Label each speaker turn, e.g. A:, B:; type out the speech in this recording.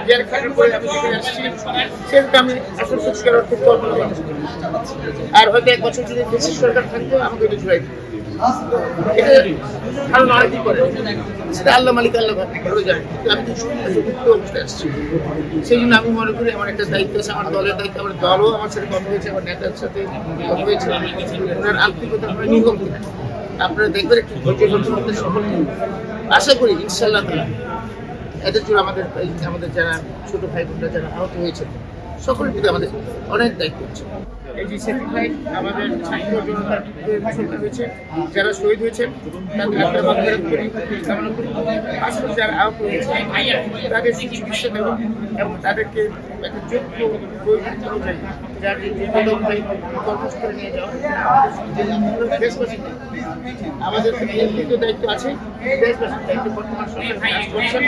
A: জ্ঞান খাটার পরে আমি যেখানে আসছি সেটা আমি আসলে সত্যিকার অর্থে কল্পনা করতে পারি। আর হয়তো 1 বছর যদি দেশের সরকার থাকতো আমাকে এটা ছড়াই দিত। এটা ভালো নয় কি করে সেটা আল্লাহ মালিক আল্লাহ ভালো জানে। আমি তো সুস্থ অবস্থায় আসছি, সেই জন্য আমি মনে করি আমার একটা দায়িত্ব আছে, আমার দলের দায়িত্ব। আমার দলও আমার সাথে কথা হয়েছে, আমার নেতার সাথে কথা হয়েছে, ওনার আন্তরিকতা আমরা নির্গম করি। আপনারা দেখবেন একটু ধৈর্য ধরুন, আমাদের সফল আশা করি ইনশাল্লাহ তাআলা। এদের জন্য আমাদের যারা ছোট ভাই বোনরা যারা আহত হয়েছে সকলের প্রতি আমাদের অনেক দায়িত্ব আছে। এই যে স্যাক্রিফাইস আমাদের ছাত্র জনতার মুসলমান হয়েছে, যারা শহীদ হয়েছেন তাদের আত্মার মাগফিরাত করি, কামনা করি। আসলে যারা আহত হয়েছে তাদের চিকিৎসা দেওয়া এবং তাদেরকে একটা যোগ্য প্রয়োজন অনুযায়ী যার যে অনুযায়ী কর্মস্থলে নিয়ে যাওয়া দেশবাসী। আমাদের দায়িত্ব আছে, দেশবাসীর দায়িত্ব বর্তমান সরকার কাজ করছেন।